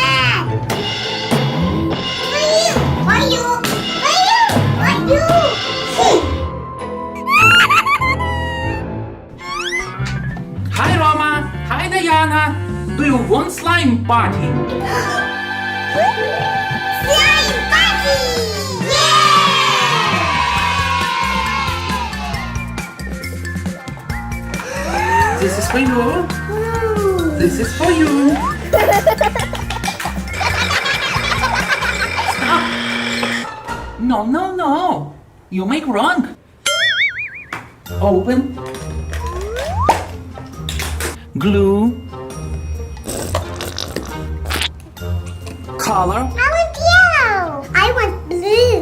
that? For you. Hi Roma! Hi Diana! Do you want slime party? Slime party! Yeah! This is for you. This is for you. Stop! No. You make wrong. Open. Glue. Color. I want yellow. I want blue.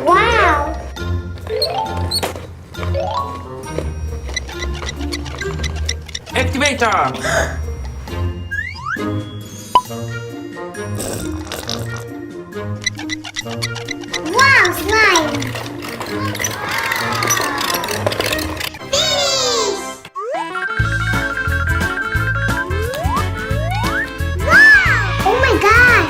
Wow. Activator. Wow, slime. Finish. Wow. Oh my God.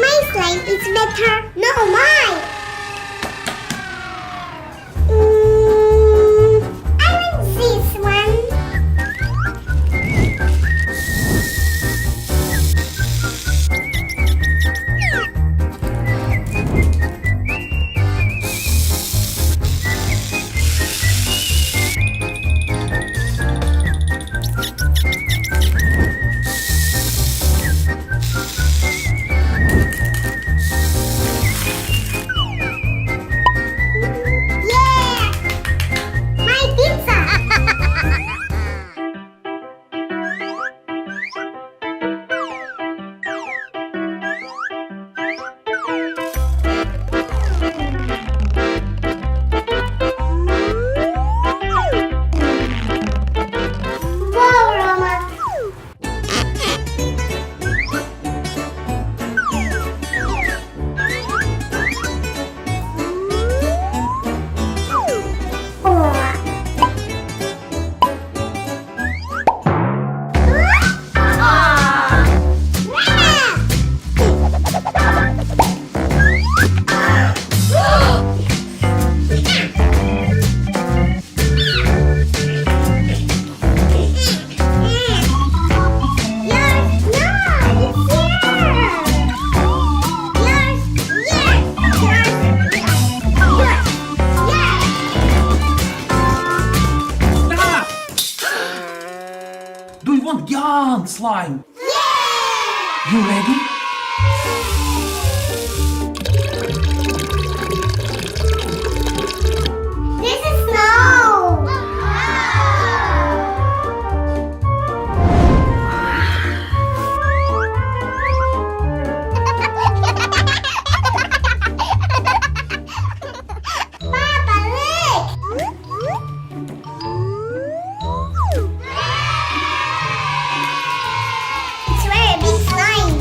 My slime is better. No, mine. I want this one. Yeah! My pizza! Wow, Roma! Stop! Do you want yarn slime? You ready? This is snow. Papa, look. It's very big slime.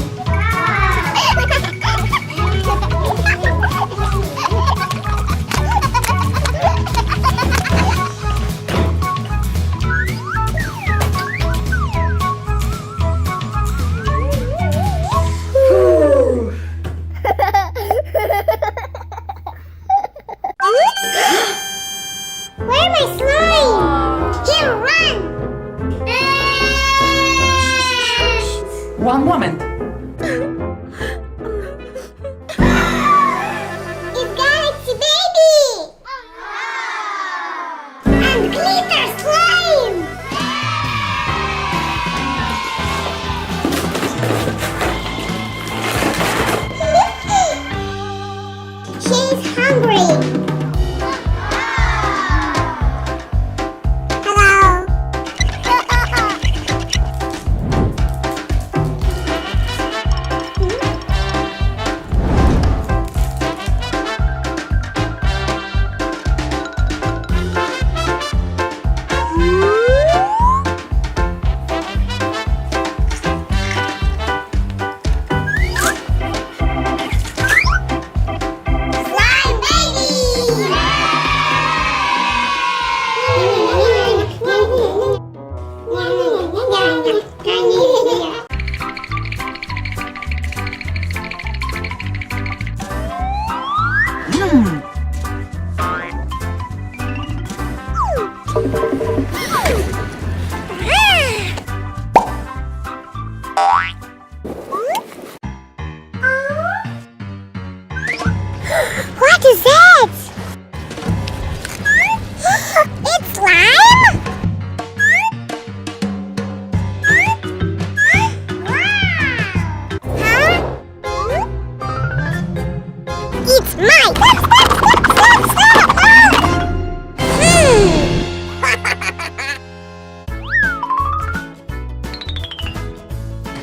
Where my slime? Here, run! One moment. It's Galaxy Baby! And glitter slime! She's hungry! Hello! What is that? It's slime? Huh? It's mine!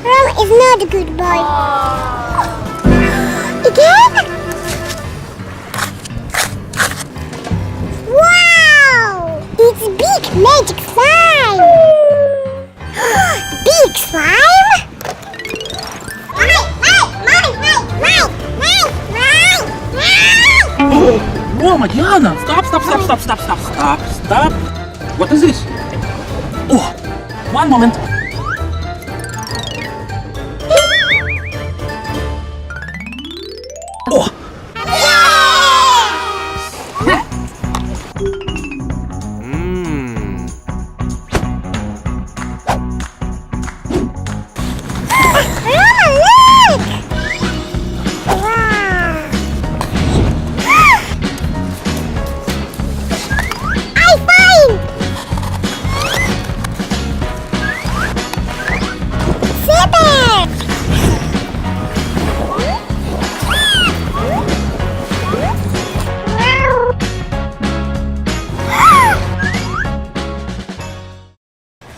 Roma is not a good boy. Again? Wow! It's big magic slime! Big slime? Oh, Roma, Diana, stop. What is this? Oh, one moment. Oh, Roma, look! Wow! I find! Zipper!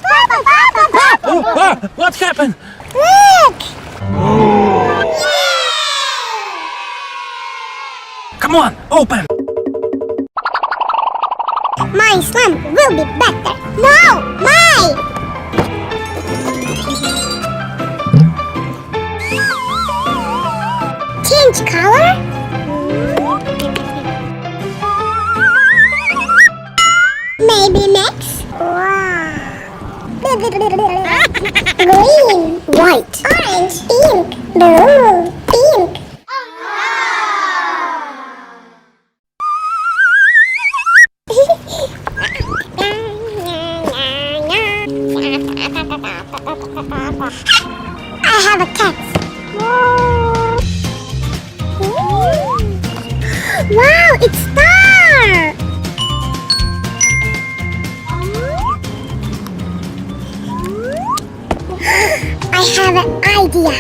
Papa! oh, what happened? Look! Come on, open. My slime will be better. No, mine! Change color? Maybe mix? Wow. Green, white, orange, pink, blue, pink. I have a cat. Wow, it's star! I have an idea.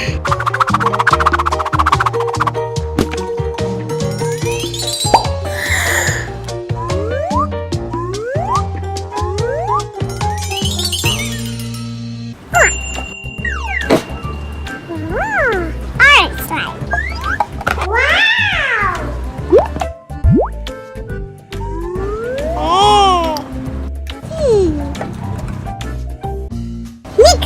Orange slime. Wow! Mix.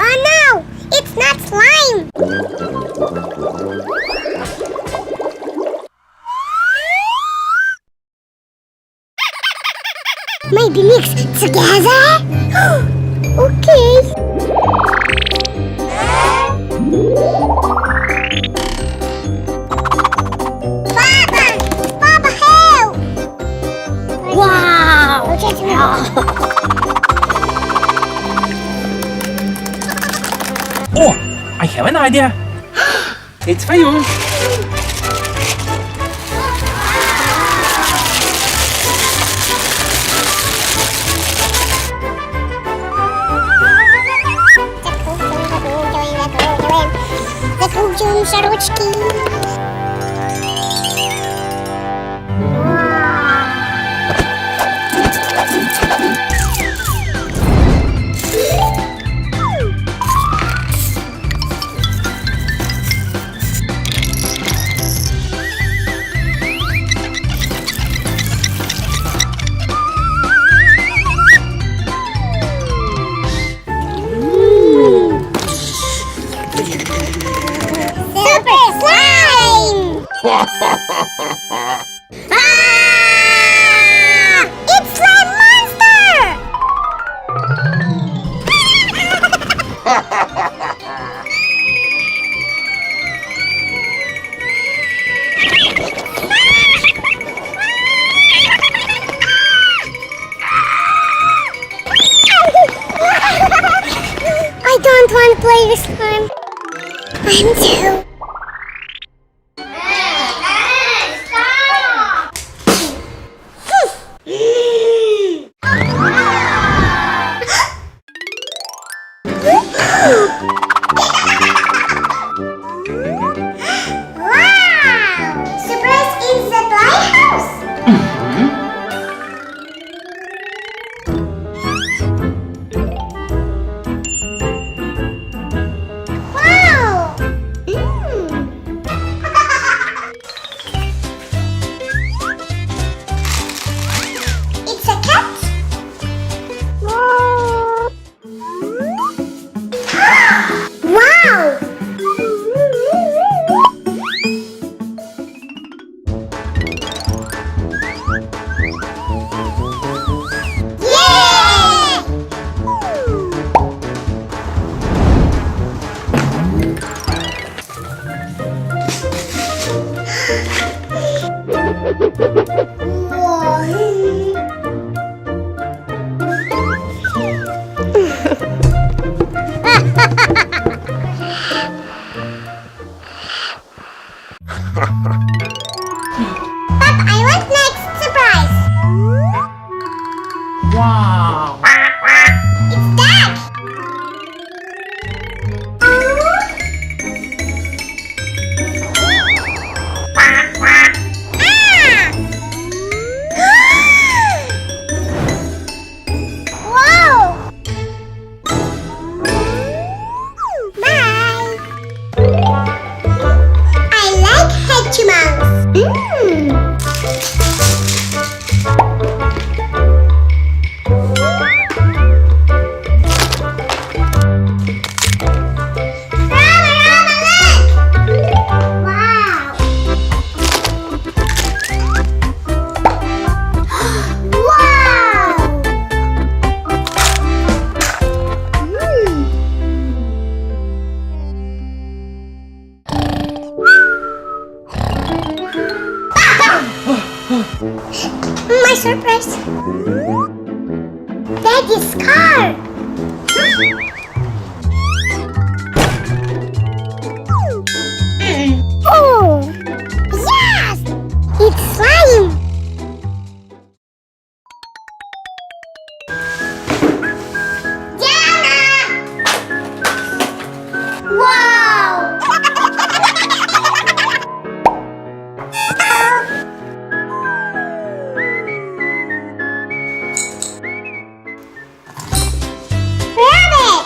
Oh no! It's not slime! Maybe mix together? Okay. Papa, help! Wow! Oh, I have an idea. It's for you. Закрутим шарочки. Super slime! It's slime monster! play this one. I'm too. Stop! Wow! Surprise in the lighthouse! Wow! It's a cat? Wow! Yeah! Papa, I want next surprise. Wow. It's Dad. Wow. Bye. I like Hatchimals. Wow. Wow. My surprise. Daddy's car. Oh, yes! It's flying. Diana! Wow! Rabbit!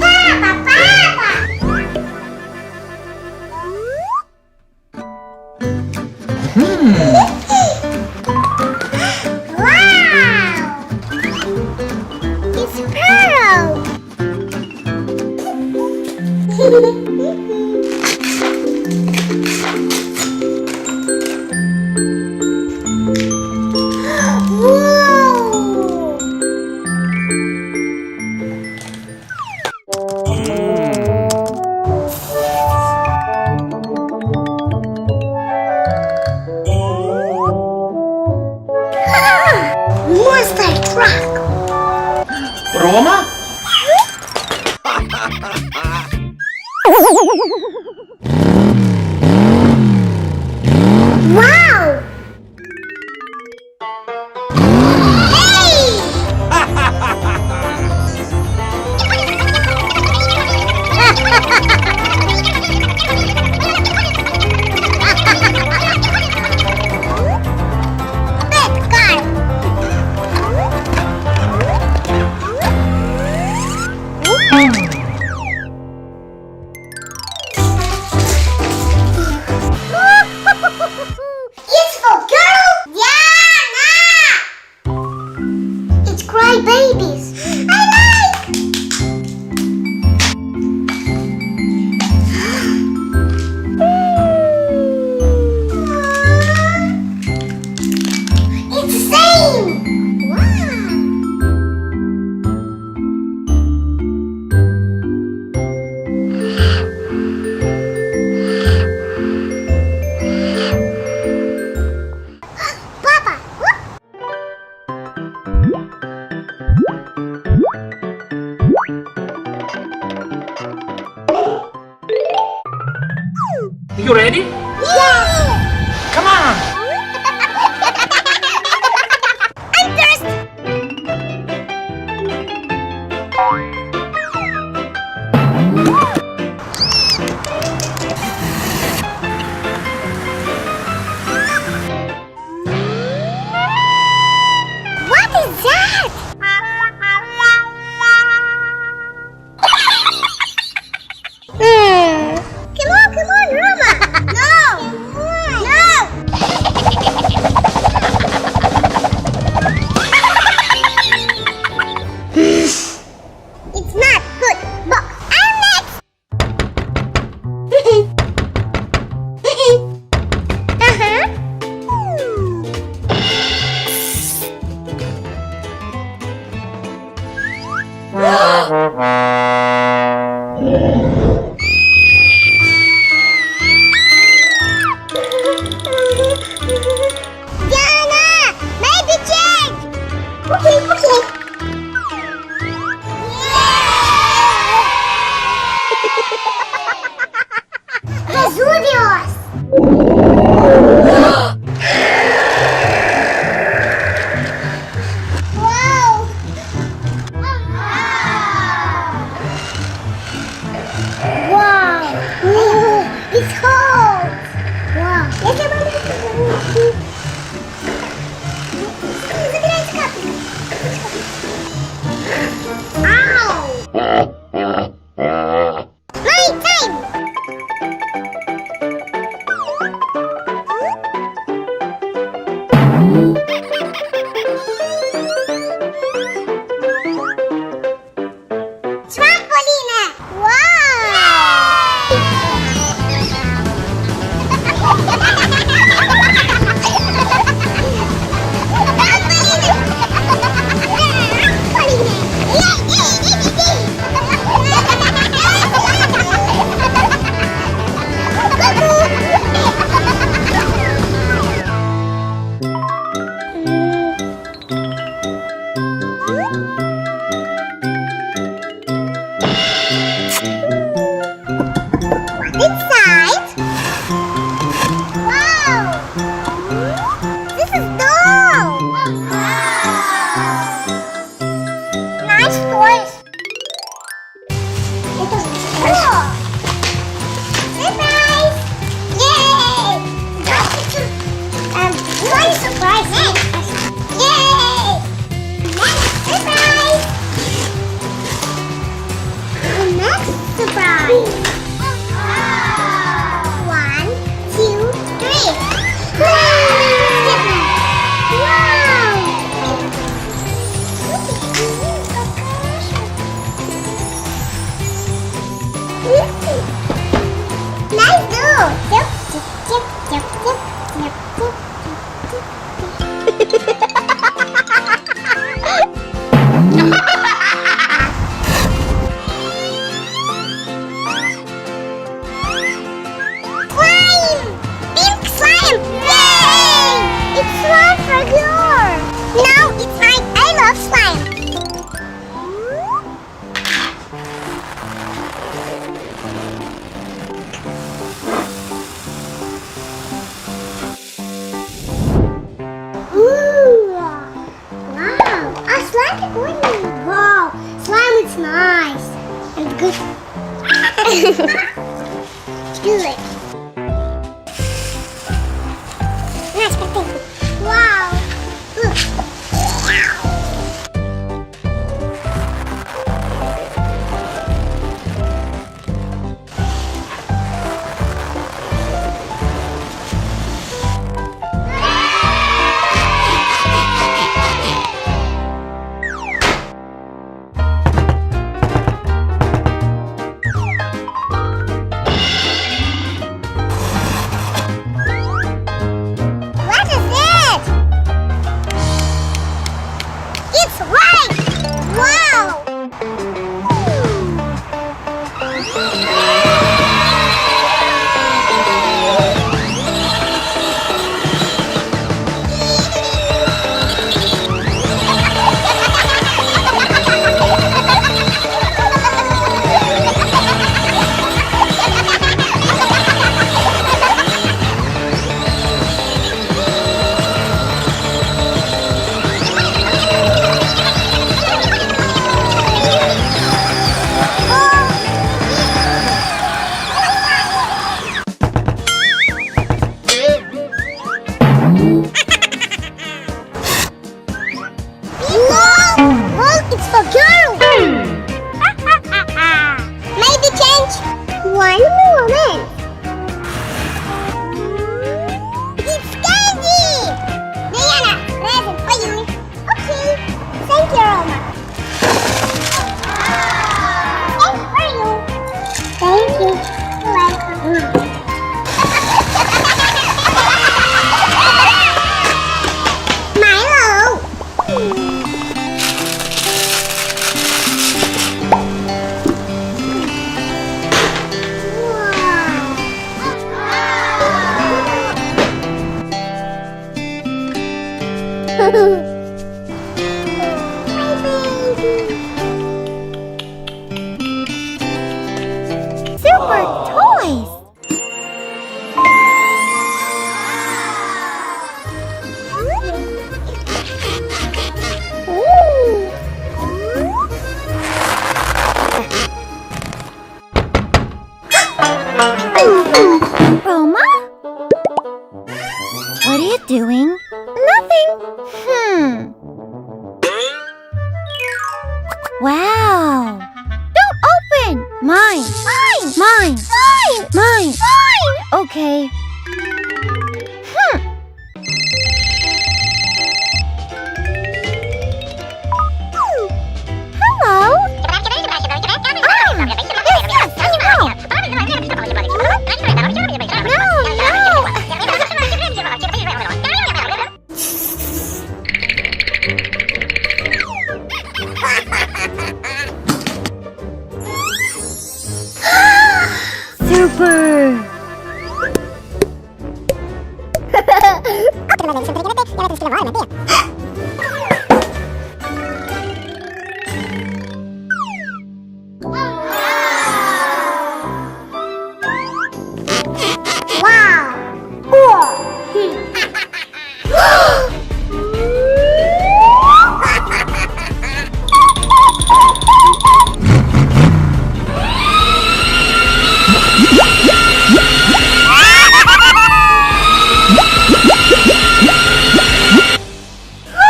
Papa, Papa! Wow! It's Pearl! Whoa! Monster truck! Roma? Wow! Hey! Pet car! Good. Nice, perfect. Wow. What is it? It's white! Wow! Well, it's for girls. Maybe change one moment. It's candy. Diana, present for you. Okay. Thank you, Roma. Thanks for you. Thank you. You're welcome. Milo. My baby. Super toys. Roma? What are you doing? Nothing. Wow. Don't open. Mine. Mine. Mine. Mine. Mine. Mine. Okay. Hello. Yes, I know. Super!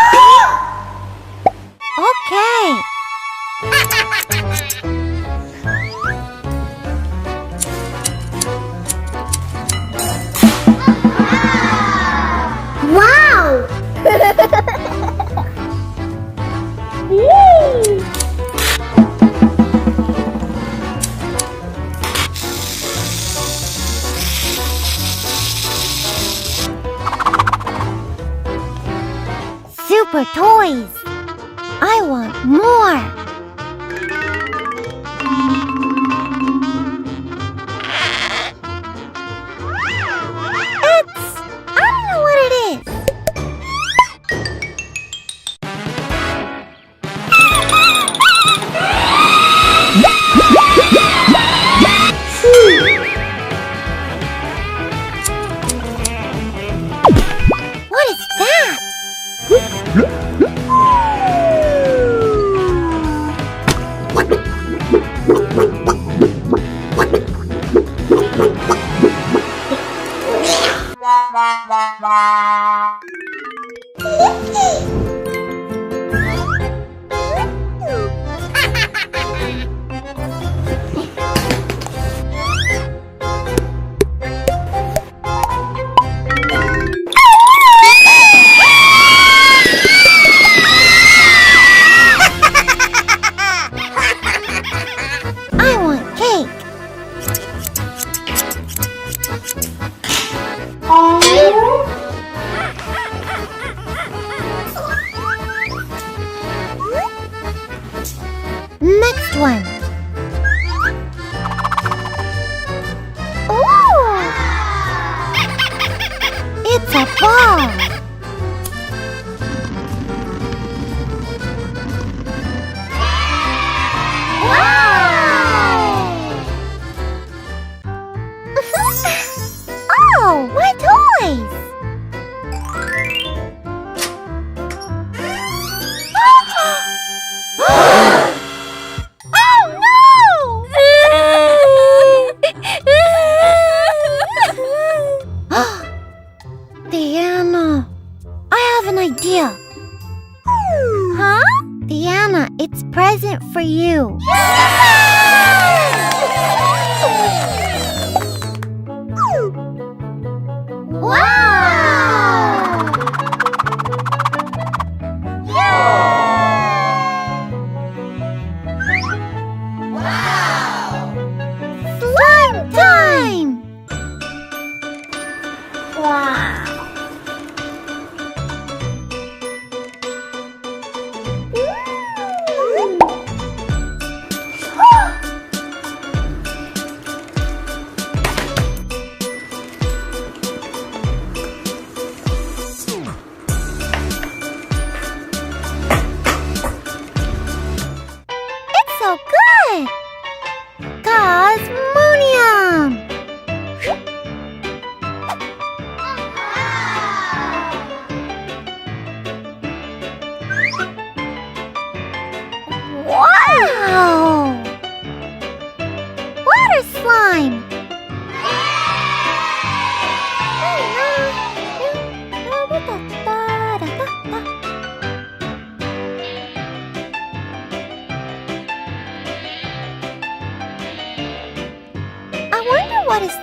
Wow! Okay. Wow! Super toys. I want more. I don't know what it is. What is that? I want cake. Next one. Ooh! It's a ball. Wow! Oh, my toys! Diana, I have an idea. Huh? Diana, it's present for you. Wow! Slime time! Wow! It's so good! Cosmonium! Wow! Water slime! I wonder what is